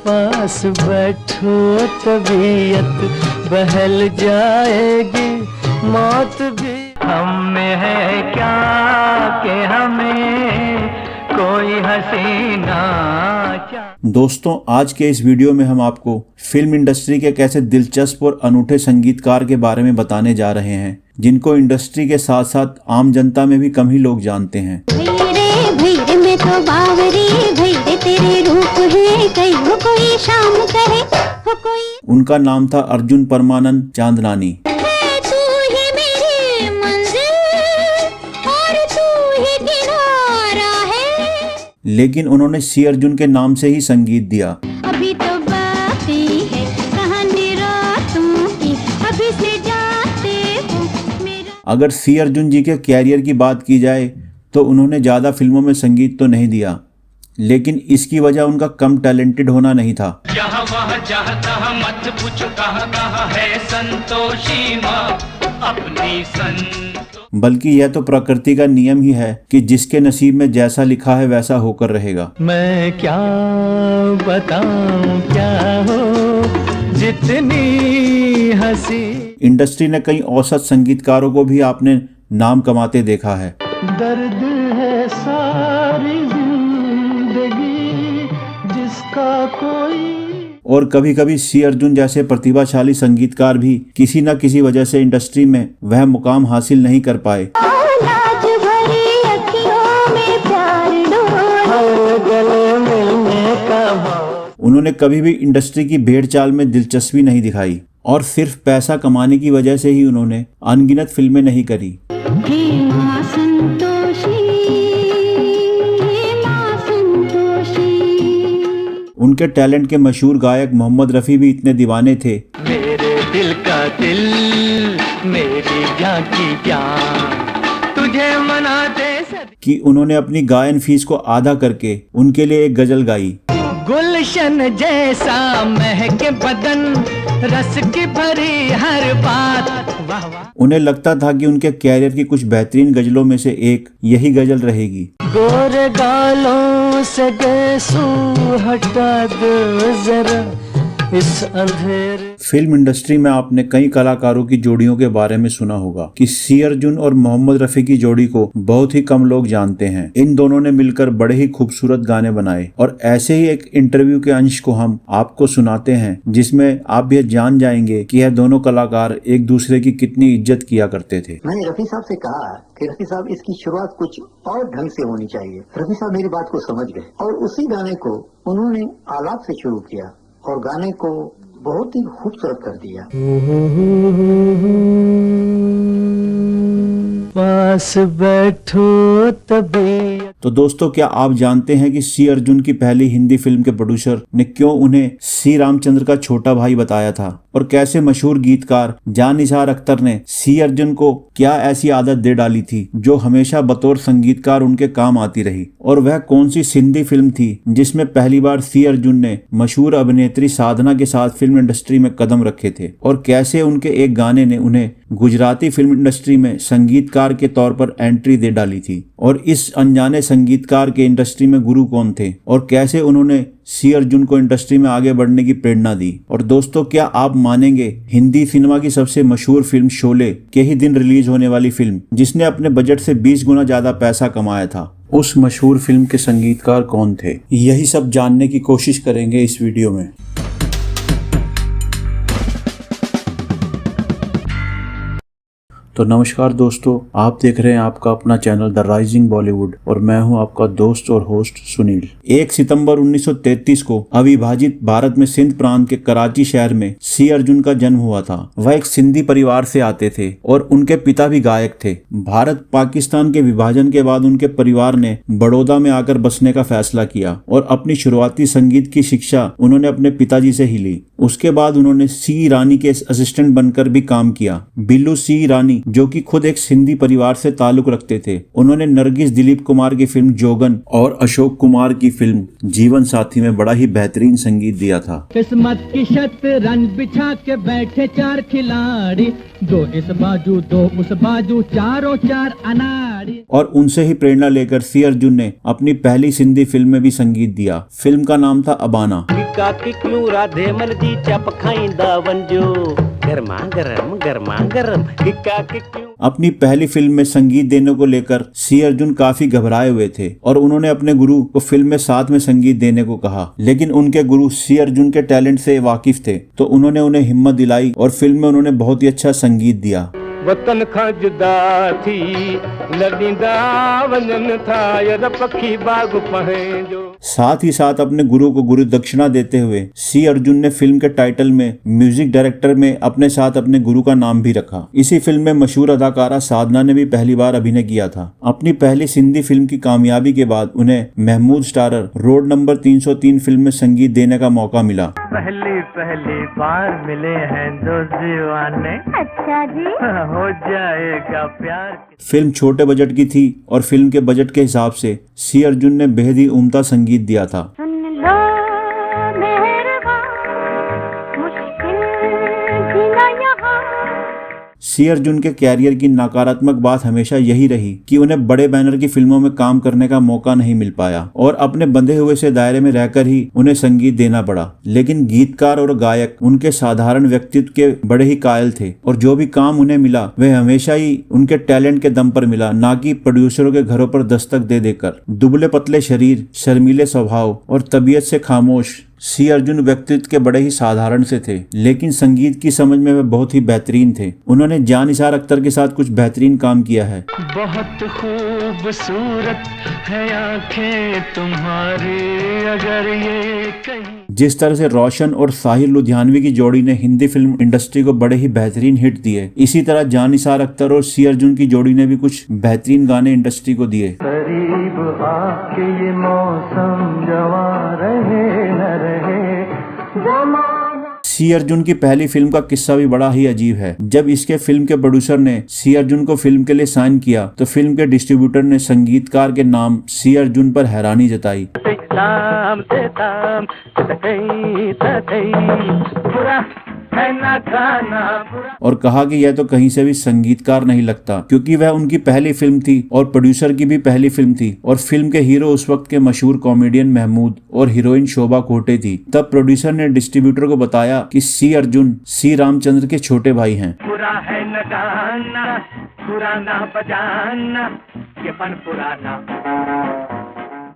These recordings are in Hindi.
पास बैठो तबीयत बहल जाएगी, मौत भी हम में है क्या कि हमें कोई हसीना। दोस्तों, आज के इस वीडियो में हम आपको फिल्म इंडस्ट्री के कैसे दिलचस्प और अनूठे संगीतकार के बारे में बताने जा रहे हैं, जिनको इंडस्ट्री के साथ साथ आम जनता में भी कम ही लोग जानते हैं। भैरे में तो बावरी भैरे तेरे रूप है, कहीं हो कोई शाम कहे हो कोई। उनका नाम था अर्जुन परमानंद चांदनानी। लेकिन उन्होंने सी अर्जुन के नाम से ही संगीत दिया। अभी तो बाकी है कहानी रातों की, अभी से जाते हो मेरा। अगर सी अर्जुन जी के कैरियर की बात की जाए तो उन्होंने ज़्यादा फिल्मों में संगीत तो नहीं दिया, लेकिन इसकी वजह उनका कम टैलेंटेड होना नहीं था। यहाँ वहाँ चाहता मत पूछो कहाँ है संतोषी माँ अपनी बल्कि यह तो प्रकृति का नियम ही है कि जिसके नसीब में जैसा लिखा है वैसा होकर रहेगा। मैं क्या बताऊं क्या हो जितनी हंसी। इंडस्ट्री ने कई औसत संगीतकारों को भी आपने नाम कमाते देखा है। दर्द है सारी जिंदगी जिसका कोई। और कभी कभी सी अर्जुन जैसे प्रतिभाशाली संगीतकार भी किसी न किसी वजह से इंडस्ट्री में वह मुकाम हासिल नहीं कर पाए। उन्होंने कभी भी इंडस्ट्री की भेड़ चाल में दिलचस्पी नहीं दिखाई और सिर्फ पैसा कमाने की वजह से ही उन्होंने अनगिनत फिल्में नहीं करी। उनके टैलेंट के मशहूर गायक मोहम्मद रफ़ी भी इतने दीवाने थे। मेरे दिल का दिल मेरी जान की जान तुझे मनाते कि उन्होंने अपनी गायन फीस को आधा करके उनके लिए एक गजल गाई। गुलशन जैसा महके बदन रस की भरी हर बात। वाह वाह। उन्हें लगता था कि उनके कैरियर की कुछ बेहतरीन गजलों में से एक यही गजल रहेगी। गोरे गालों से गेसू हटा दो जरा इस अंधेरे। फिल्म इंडस्ट्री में आपने कई कलाकारों की जोड़ियों के बारे में सुना होगा कि सी अर्जुन और मोहम्मद रफ़ी की जोड़ी को बहुत ही कम लोग जानते हैं। इन दोनों ने मिलकर बड़े ही खूबसूरत गाने बनाए और ऐसे ही एक इंटरव्यू के अंश को हम आपको सुनाते हैं, जिसमें आप ये जान जाएंगे कि यह दोनों कलाकार एक दूसरे की कितनी इज्जत किया करते थे। मैंने रफ़ी साहब से कहा कि रफ़ी साहब इसकी शुरुआत कुछ और ढंग से होनी चाहिए। रफ़ी साहब मेरी बात को समझ गए और उसी गाने को उन्होंने आलाप से शुरू किया और गाने को बहुत ही खूबसूरत कर दिया। पास बैठो तभी। तो दोस्तों, क्या आप जानते हैं कि सी अर्जुन की पहली हिंदी फिल्म के प्रोड्यूसर ने क्यों उन्हें सी रामचंद्र का छोटा भाई बताया था, और कैसे मशहूर गीतकार जान निसार अख्तर ने सी अर्जुन को क्या ऐसी आदत दे डाली थी जो हमेशा बतौर संगीतकार उनके काम आती रही, और वह कौन सी सिंधी फिल्म थी जिसमें पहली बार सी अर्जुन ने मशहूर अभिनेत्री साधना के साथ फिल्म इंडस्ट्री में कदम रखे थे, और कैसे उनके एक गाने ने उन्हें गुजराती फिल्म इंडस्ट्री में संगीतकार के तौर पर एंट्री दे डाली थी, और इस अनजाने संगीतकार के इंडस्ट्री में गुरु कौन थे, और कैसे उन्होंने सी अर्जुन को इंडस्ट्री में आगे बढ़ने की प्रेरणा दी। और दोस्तों, क्या आप मानेंगे, हिंदी सिनेमा की सबसे मशहूर फिल्म शोले के ही दिन रिलीज होने वाली फिल्म, जिसने अपने बजट से 20 गुना ज्यादा पैसा कमाया था, उस मशहूर फिल्म के संगीतकार कौन थे? यही सब जानने की कोशिश करेंगे इस वीडियो में। तो नमस्कार दोस्तों, आप देख रहे हैं आपका अपना चैनल द राइजिंग बॉलीवुड, और मैं हूं आपका दोस्त और होस्ट सुनील। 1 सितंबर 1933 को अविभाजित भारत में सिंध प्रांत के कराची शहर में सी अर्जुन का जन्म हुआ था। वह एक सिंधी परिवार से आते थे और उनके पिता भी गायक थे। भारत पाकिस्तान के विभाजन के बाद उनके परिवार ने बड़ौदा में आकर बसने का फैसला किया और अपनी शुरुआती संगीत की शिक्षा उन्होंने अपने पिताजी से ही ली। उसके बाद उन्होंने सी रानी के असिस्टेंट बनकर भी काम किया। बिल्लू सी रानी जो कि खुद एक सिंधी परिवार से ताल्लुक रखते थे। उन्होंने नरगिस दिलीप कुमार की फिल्म जोगन और अशोक कुमार की फिल्म जीवन साथी में बड़ा ही बेहतरीन संगीत दिया था। किस्मत की शतरंज बिछा के बैठे चार खिलाड़ी, दो इस बाजू दो उस बाजू, चारों चार अनाड़ी। और उनसे ही प्रेरणा लेकर सी अर्जुन ने अपनी पहली सिंधी फिल्म में भी संगीत दिया। फिल्म का नाम था अबाना। राधे मन जी चप खाईंदा वंजो, गरमा गरम गरमा गरम। अपनी पहली फिल्म में संगीत देने को लेकर सी अर्जुन काफी घबराए हुए थे और उन्होंने अपने गुरु को फिल्म में साथ में संगीत देने को कहा, लेकिन उनके गुरु सी अर्जुन के टैलेंट से वाकिफ थे, तो उन्होंने उन्हें हिम्मत दिलाई और फिल्म में उन्होंने बहुत ही अच्छा संगीत दिया। वतन खां जुदा थी लॾींदा वञनि था यार पखी बाग पंहिंजो। साथ ही साथ अपने गुरु को गुरु दक्षिणा देते हुए सी अर्जुन ने फिल्म के टाइटल में म्यूजिक डायरेक्टर में अपने साथ अपने गुरु का नाम भी रखा। इसी फिल्म में मशहूर अदाकारा साधना ने भी पहली बार अभिनय किया था। अपनी पहली सिंधी फिल्म की कामयाबी के बाद उन्हें Mahmood starrer road number 303 film में संगीत देने का मौका मिला। पहली बार मिले हैं दो दीवाने, अच्छा जी हो जाएगा प्यार। फिल्म छोटे बजट की थी और फिल्म के बजट के हिसाब से सी अर्जुन ने बेहद ही उम्दा संगीत दिया था। सी अर्जुन के कैरियर की नकारात्मक बात हमेशा यही रही कि उन्हें बड़े बैनर की फिल्मों में काम करने का मौका नहीं मिल पाया और अपने बंधे हुए से दायरे में रहकर ही उन्हें संगीत देना पड़ा। लेकिन गीतकार और गायक उनके साधारण व्यक्तित्व के बड़े ही कायल थे और जो भी काम उन्हें मिला वह हमेशा ही उनके टैलेंट के दम पर मिला, ना कि प्रोड्यूसरों के घरों पर दस्तक दे देकर। दुबले पतले शरीर, शर्मीले स्वभाव और तबीयत से खामोश सी अर्जुन व्यक्तित्व के बड़े ही साधारण से थे, लेकिन संगीत की समझ में वे बहुत ही बेहतरीन थे। उन्होंने जान निसार अख्तर के साथ कुछ बेहतरीन काम किया है। बहुत खूबसूरत है आंखें तुम्हारी अगर ये कहीं। जिस तरह से रोशन और साहिर लुधियानवी की जोड़ी ने हिंदी फिल्म इंडस्ट्री को बड़े ही बेहतरीन हिट दिए, इसी तरह जान निसार अख्तर और सी अर्जुन की जोड़ी ने भी कुछ बेहतरीन गाने इंडस्ट्री को दिए। करीब आके ये मौसम जवा रहे न रहे। सी अर्जुन की पहली फिल्म का किस्सा भी बड़ा ही अजीब है। जब इसके फिल्म के प्रोड्यूसर ने सी अर्जुन को फिल्म के लिए साइन किया तो फिल्म के डिस्ट्रीब्यूटर ने संगीतकार के नाम सी अर्जुन पर हैरानी जताई और कहा कि यह तो कहीं से भी संगीतकार नहीं लगता, क्योंकि वह उनकी पहली फिल्म थी और प्रोड्यूसर की भी पहली फिल्म थी और फिल्म के हीरो उस वक्त के मशहूर कॉमेडियन महमूद और हीरोइन शोभा कोटे थी। तब प्रोड्यूसर ने डिस्ट्रीब्यूटर को बताया कि सी अर्जुन सी रामचंद्र के छोटे भाई हैं। पूरा है लगाना पुराना बजाना ये पन पुराना।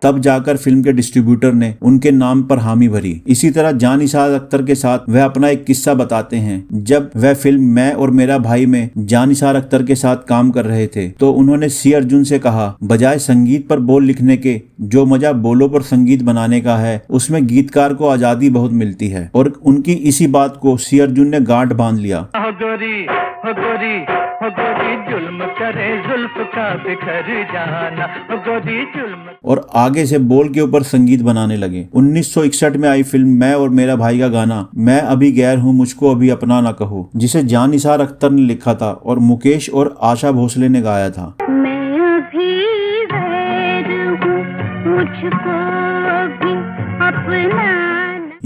तब जाकर फिल्म के डिस्ट्रीब्यूटर ने उनके नाम पर हामी भरी। इसी तरह जान निसार अख्तर के साथ वह अपना एक किस्सा बताते हैं। जब वह फिल्म मैं और मेरा भाई में जान निसार अख्तर के साथ काम कर रहे थे तो उन्होंने सी अर्जुन से कहा, बजाय संगीत पर बोल लिखने के जो मजा बोलों पर संगीत बनाने का है उसमें गीतकार को आजादी बहुत मिलती है। और उनकी इसी बात को सी अर्जुन ने गांठ बांध लिया। जुल्म करे जुल्फ का बिखर जाना, जुल्म। और आगे से बोल के ऊपर संगीत बनाने लगे। 1961 में आई फिल्म मैं और मेरा भाई का गाना मैं अभी गैर हूँ मुझको अभी अपना ना कहो, जिसे जान निसार अख्तर ने लिखा था और मुकेश और आशा भोसले ने गाया था। मैं अभी गैर हूँ मुझको अभी अपना।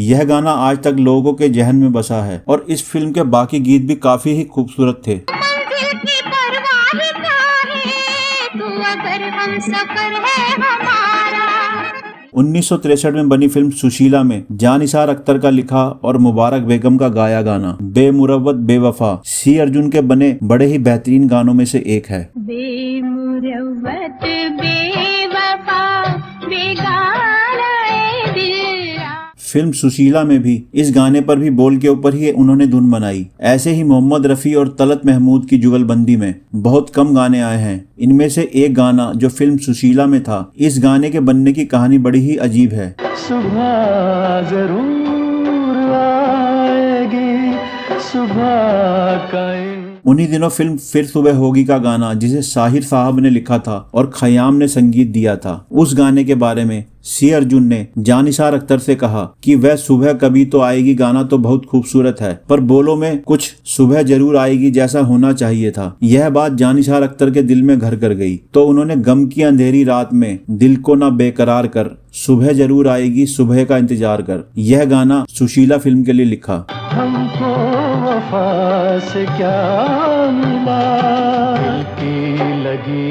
यह गाना आज तक लोगों के जहन में बसा है और इस फिल्म के बाकी गीत भी काफी ही खूबसूरत थे। तू अगर हम सफर है हमारा। 1963 में बनी फिल्म सुशीला में जान निसार अख्तर का लिखा और मुबारक बेगम का गाया गाना बेमुरव्वत बेवफा सी अर्जुन के बने बड़े ही बेहतरीन गानों में से एक है। बेमुरव्वत बेवफा बेगाना ए दिल। फिल्म सुशीला में भी इस गाने पर भी बोल के ऊपर ही उन्होंने धुन बनाई। ऐसे ही मोहम्मद रफी और तलत महमूद की जुगलबंदी में बहुत कम गाने आए हैं। इनमें से एक गाना जो फिल्म सुशीला में था, इस गाने के बनने की कहानी बड़ी ही अजीब है। सुबह जरूर आएगी सुबह का उन्हीं दिनों फिल्म फिर सुबह होगी का गाना, जिसे साहिर साहब ने लिखा था और खयाम ने संगीत दिया था, उस गाने के बारे में सी अर्जुन ने जानिसार अख्तर से कहा कि वह सुबह कभी तो आएगी गाना तो बहुत खूबसूरत है, पर बोलों में कुछ सुबह जरूर आएगी जैसा होना चाहिए था। यह बात जानिसार अख्तर के दिल में घर कर गई, तो उन्होंने गम की अंधेरी रात में दिल को ना बेकरार कर, सुबह जरूर आएगी सुबह का इंतजार कर, यह गाना सुशीला फिल्म के लिए लिखा। हमको वफा से क्या मिला, लगी।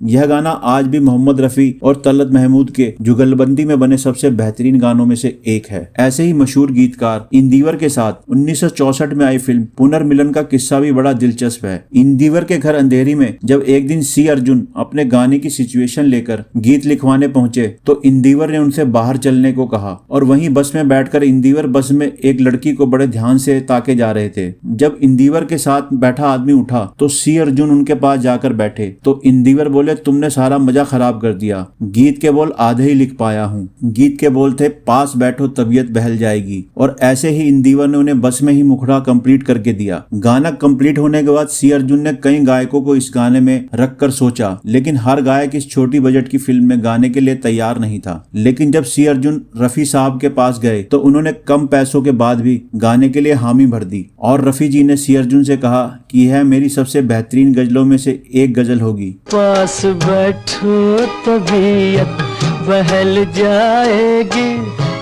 यह गाना आज भी मोहम्मद रफी और तलत महमूद के जुगलबंदी में बने सबसे बेहतरीन गानों में से एक है। ऐसे ही मशहूर गीतकार इंदिवर के साथ 1964 में आई फिल्म पुनर्मिलन का किस्सा भी बड़ा दिलचस्प है। इंदिवर के घर अंधेरी में जब एक दिन सी अर्जुन अपने गाने की सिचुएशन लेकर गीत लिखवाने पहुंचे तो इंदिवर ने उनसे बाहर चलने को कहा और वहीं बस में बैठकर इंदिवर बस में एक लड़की को बड़े ध्यान से ताके जा रहे थे। जब इंदिवर के साथ बैठा आदमी उठा तो सी अर्जुन उनके पास जाकर बैठे तो इंदिवर बोले, तुमने सारा मजा खराब कर दिया, गीत के बोल आधे ही लिख पाया हूँ। गीत के बोल थे, पास बैठो तबीयत बहल जाएगी। और ऐसे ही इंदिवर ने उन्हें बस में ही मुखड़ा कंप्लीट करके दिया। गाना कंप्लीट होने के बाद सी अर्जुन ने कई गायकों को इस गाने में रखकर सोचा, लेकिन हर गायक इस छोटी बजट की फिल्म में गाने के लिए तैयार नहीं था। लेकिन जब सी अर्जुन रफी साहब के पास गए तो उन्होंने कम पैसों के बाद भी गाने के लिए हामी भर दी और रफी जी ने सी अर्जुन से कहा कि यह मेरी सबसे बेहतरीन गजलों में से एक गजल होगी। पास बैठो तबीयत बहल जाएगी,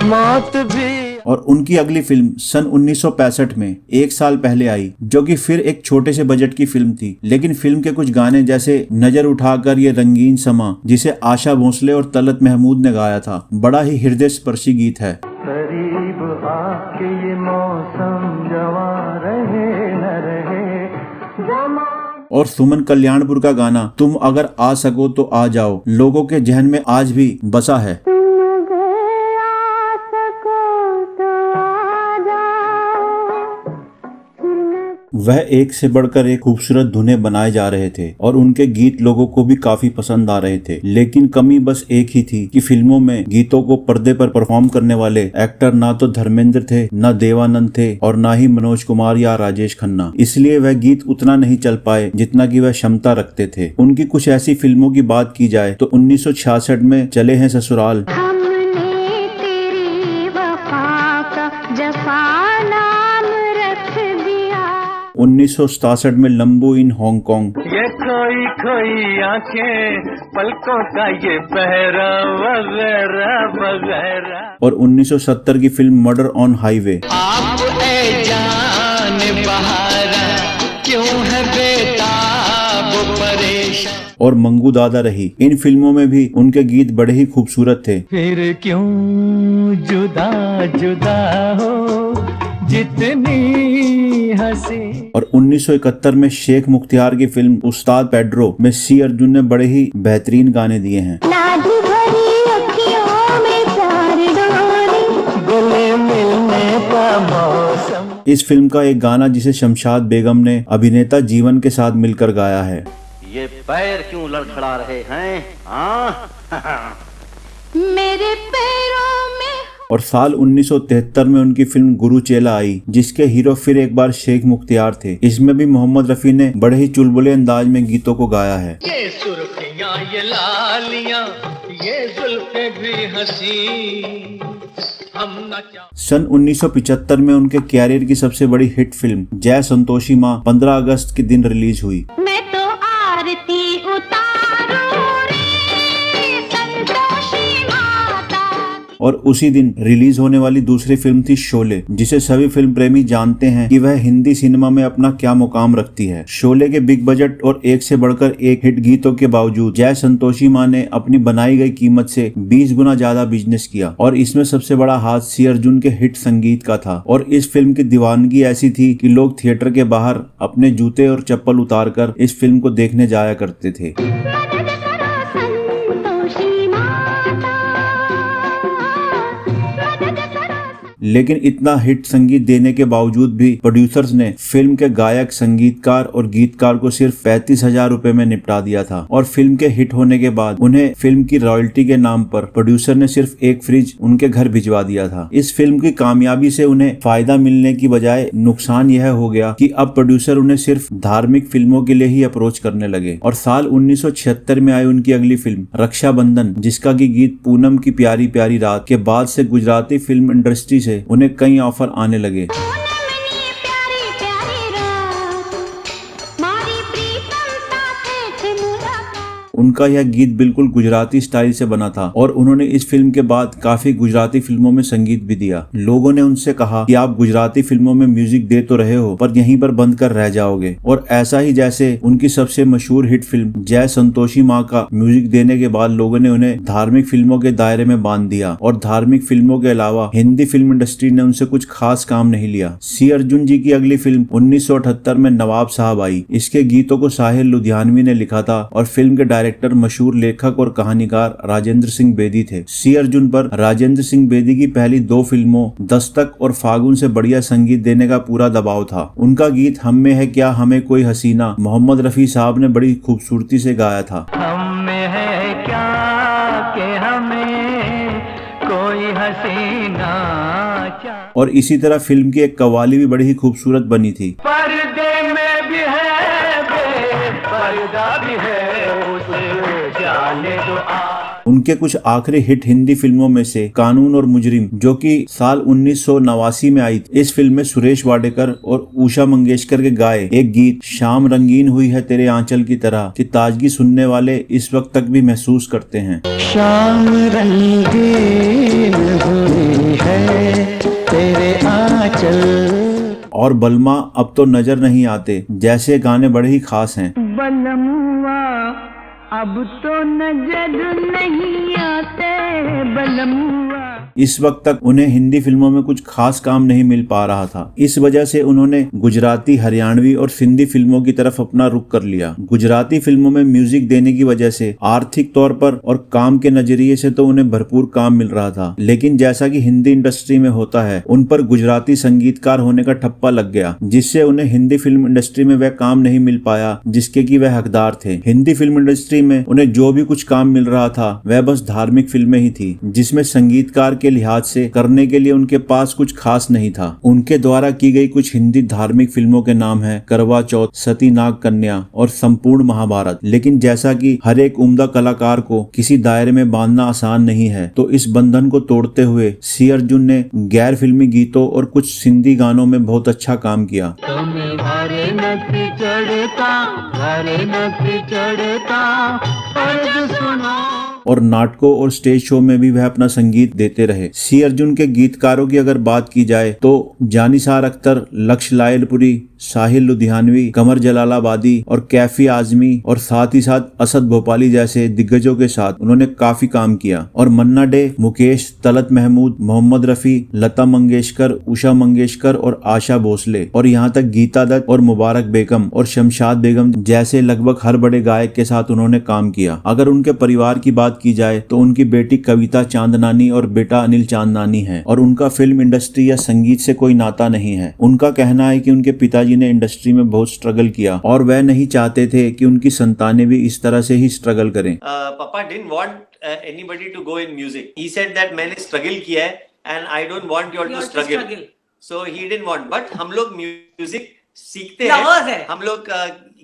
मौत भी। और उनकी अगली फिल्म सन 1965 में एक साल पहले आई, जो कि फिर एक छोटे से बजट की फिल्म थी, लेकिन फिल्म के कुछ गाने जैसे नजर उठाकर ये रंगीन समा, जिसे आशा भोसले और तलत महमूद ने गाया था, बड़ा ही हृदय स्पर्शी गीत है। करीब आके ये मौसम जवा रहे न रहे। और सुमन कल्याणपुर का गाना तुम अगर आ सको तो आ जाओ लोगों के जहन में आज भी बसा है। वह एक से बढ़कर एक खूबसूरत धुनें बनाए जा रहे थे और उनके गीत लोगों को भी काफी पसंद आ रहे थे, लेकिन कमी बस एक ही थी कि फिल्मों में गीतों को पर्दे पर परफॉर्म करने वाले एक्टर ना तो धर्मेंद्र थे, ना देवानंद थे और ना ही मनोज कुमार या राजेश खन्ना। इसलिए वह गीत उतना नहीं चल पाए जितना कि वह क्षमता रखते थे। उनकी कुछ ऐसी फिल्मों की बात की जाए तो 1966 में चले हैं ससुराल, 1967 में लंबू इन हांगकांग, ये खोई खोई आंखें पलकों का ये पहरा वगैरह वगैरह। और 1970 की फिल्म मर्डर ऑन हाईवे। आप ए जान बहारा क्यों है बेताब परेशान और मंगू दादा रही। इन फिल्मों में भी उनके गीत बड़े ही खूबसूरत थे। फिर क्यों जुदा जुदा हो जितनी हंसी। और 1971 में शेख मुख्तियार की फिल्म उस्ताद पेड्रो में सी अर्जुन ने बड़े ही बेहतरीन गाने दिए हैं। इस फिल्म का एक गाना जिसे शमशाद बेगम ने अभिनेता जीवन के साथ मिलकर गाया है। ये पैर क्यों लड़खड़ा रहे हैं? मेरे पैरों में। और साल 1973 में उनकी फिल्म गुरु चेला आई, जिसके हीरो फिर एक बार शेख मुख्तियार थे। इसमें भी मोहम्मद रफी ने बड़े ही चुलबुले अंदाज में गीतों को गाया है। ये सुर्खियां ये लालियां ये जुल्फे भी हंसी हम न क्या। सन 1975 में उनके कैरियर की सबसे बड़ी हिट फिल्म जय संतोषी माँ 15 अगस्त के दिन रिलीज हुई। मैं तो आरती उतारूं रे संतोषी माता। और उसी दिन रिलीज होने वाली दूसरी फिल्म थी शोले, जिसे सभी फिल्म प्रेमी जानते हैं कि वह हिंदी सिनेमा में अपना क्या मुकाम रखती है। शोले के बिग बजट और एक से बढ़कर एक हिट गीतों के बावजूद जय संतोषी माँ ने अपनी बनाई गई कीमत से 20 गुना ज्यादा बिजनेस किया। और इसमें सबसे बड़ा हाथ सी अर्जुन के हिट संगीत का था। और इस फिल्म की दीवानगी ऐसी थी कि लोग थिएटर के बाहर अपने जूते और चप्पल उतारकर इस फिल्म को देखने जाया करते थे। लेकिन इतना हिट संगीत देने के बावजूद भी प्रोड्यूसर्स ने फिल्म के गायक, संगीतकार और गीतकार को सिर्फ 35,000 रुपए में निपटा दिया था। और फिल्म के हिट होने के बाद उन्हें फिल्म की रॉयल्टी के नाम पर प्रोड्यूसर ने सिर्फ एक फ्रिज उनके घर भिजवा दिया था। इस फिल्म की कामयाबी से उन्हें फायदा मिलने की बजाय नुकसान यह हो गया कि अब प्रोड्यूसर उन्हें सिर्फ धार्मिक फिल्मों के लिए ही अप्रोच करने लगे। और साल 1976 में आई उनकी अगली फिल्म रक्षाबंधन, जिसका की गीत पूनम की प्यारी प्यारी रात के बाद से गुजराती फिल्म इंडस्ट्री से उन्हें कई ऑफर आने लगे। उनका यह गीत बिल्कुल गुजराती स्टाइल से बना था और उन्होंने इस फिल्म के बाद काफी गुजराती फिल्मों में संगीत भी दिया। लोगों ने उनसे कहा कि आप गुजराती फिल्मों में म्यूजिक दे तो रहे हो पर यहीं पर बंद कर रह जाओगे। और ऐसा ही जैसे उनकी सबसे मशहूर हिट फिल्म जय संतोषी माँ का म्यूजिक देने के बाद लोगों ने उन्हें धार्मिक फिल्मों के दायरे में बांध दिया और धार्मिक फिल्मों के अलावा हिंदी फिल्म इंडस्ट्री ने उनसे कुछ खास काम नहीं लिया। सी अर्जुन जी की अगली फिल्म 1978 में नवाब साहब आई। इसके गीतों को साहिल लुधियानवी ने लिखा था और फिल्म के डायरेक्टर मशहूर लेखक और कहानीकार राजेंद्र सिंह बेदी थे। सी अर्जुन पर राजेंद्र सिंह बेदी की पहली 2 फिल्मों दस्तक और फागुन से बढ़िया संगीत देने का पूरा दबाव था। उनका गीत हम में है क्या हमें कोई हसीना मोहम्मद रफी साहब ने बड़ी खूबसूरती से गाया था। हम में है क्या कि हमें कोई हसीना चाहिए। और इसी तरह फिल्म की एक कव्वाली भी बड़ी ही खूबसूरत बनी थी। पर्दे में भी है पर्दा भी है जाने दो आ। उनके कुछ आखिरी हिट हिंदी फिल्मों में से कानून और मुजरिम, जो कि साल 1989 में आई। इस फिल्म में सुरेश वाडेकर और उषा मंगेशकर के गाए एक गीत शाम रंगीन हुई है तेरे आंचल की तरह की ताजगी सुनने वाले इस वक्त तक भी महसूस करते हैं। शाम रंगीन हुई है तेरे आंचल और बलमा अब तो नजर नहीं आते जैसे गाने बड़े ही खास हैं। बलमुआ अब तो नजर नहीं आते बलमुआ। इस वक्त तक उन्हें हिंदी फिल्मों में कुछ खास काम नहीं मिल पा रहा था। इस वजह से उन्होंने गुजराती, हरियाणवी और सिंधी फिल्मों की तरफ अपना रुख कर लिया। गुजराती फिल्मों में म्यूजिक देने की वजह से आर्थिक तौर पर और काम के नजरिए से तो उन्हें भरपूर काम मिल रहा था, लेकिन जैसा कि हिंदी इंडस्ट्री में होता है उन पर गुजराती संगीतकार होने का ठप्पा लग गया, जिससे उन्हें हिंदी फिल्म इंडस्ट्री में वह काम नहीं मिल पाया जिसके कि वह हकदार थे। हिंदी फिल्म इंडस्ट्री में उन्हें जो भी कुछ काम मिल रहा था वह बस धार्मिक फिल्में ही थी, जिसमें संगीतकार के लिहाज से करने के लिए उनके पास कुछ खास नहीं था। उनके द्वारा की गई कुछ हिंदी धार्मिक फिल्मों के नाम है करवा चौथ, सती नाग कन्या और संपूर्ण महाभारत। लेकिन जैसा कि हर एक उम्दा कलाकार को किसी दायरे में बांधना आसान नहीं है, तो इस बंधन को तोड़ते हुए सी अर्जुन ने गैर फिल्मी गीतों और कुछ सिंधी गानों में बहुत अच्छा काम किया। और नाटकों और स्टेज शो में भी वह अपना संगीत देते रहे। सी अर्जुन के गीतकारों की अगर बात की जाए तो जानिसार अख्तर, लक्ष्य लायलपुरी, साहिल लुधियानवी, कमर जलालाबादी और कैफी आजमी और साथ ही साथ असद भोपाली जैसे दिग्गजों के साथ उन्होंने काफी काम किया। और मन्ना डे, मुकेश, तलत महमूद, मोहम्मद रफी, लता मंगेशकर, उषा मंगेशकर और आशा भोसले और यहाँ तक गीता दत्त और मुबारक बेगम और शमशाद बेगम जैसे लगभग हर बड़े गायक के साथ उन्होंने काम किया। अगर उनके परिवार की बात की जाए तो उनकी बेटी कविता चांदनानी और बेटा अनिल चांदनानी है और उनका फिल्म इंडस्ट्री या संगीत से कोई नाता नहीं है। उनका कहना है कि उनके पिताजी ने इंडस्ट्री में बहुत स्ट्रगल किया और वह नहीं चाहते थे कि उनकी संतानें भी इस तरह से ही स्ट्रगल करें। पापा didn't want anybody to go in music. He said that मैंने स्ट्रगल किया है and I don't want you all to struggle. So he didn't want. But हम लोग म्यूजिक सीखते हैं, हम लोग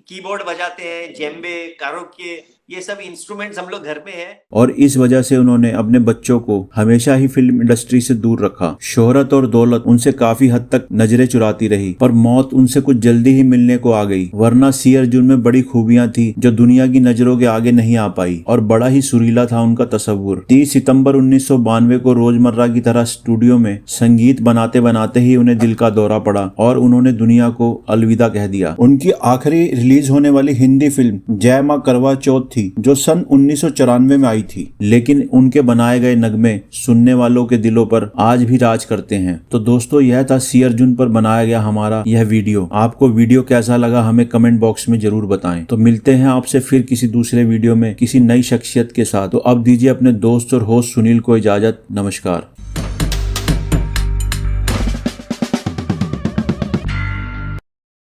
कीबोर्ड बजाते हैं, जेम्बे, कारोके, ये सब इंस्ट्रूमेंट्स हम लोग घर में है। और इस वजह से उन्होंने अपने बच्चों को हमेशा ही फिल्म इंडस्ट्री से दूर रखा। शोहरत और दौलत उनसे काफी हद तक नजरें चुराती रही, पर मौत उनसे कुछ जल्दी ही मिलने को आ गई। वरना सी अर्जुन में बड़ी खूबियां थी जो दुनिया की नजरों के आगे नहीं आ पाई और बड़ा ही सुरीला था उनका तस्वुर। 30 सितंबर 1992 को रोजमर्रा की तरह स्टूडियो में संगीत बनाते बनाते ही उन्हें दिल का दौरा पड़ा और उन्होंने दुनिया को अलविदा कह दिया। उनकी आखिरी रिलीज होने वाली हिंदी फिल्म जय मां करवा चौथ थी, जो सन 1994 में आई थी, लेकिन उनके बनाए गए नगमे सुनने वालों के दिलों पर आज भी राज करते हैं। तो दोस्तों, यह था सी अर्जुन पर बनाया गया हमारा यह वीडियो। आपको वीडियो कैसा लगा हमें कमेंट बॉक्स में जरूर बताएं। तो मिलते हैं आपसे फिर किसी दूसरे वीडियो में किसी नई शख्सियत के साथ। तो अब दीजिए अपने दोस्त और होस्ट सुनील को इजाजत। नमस्कार।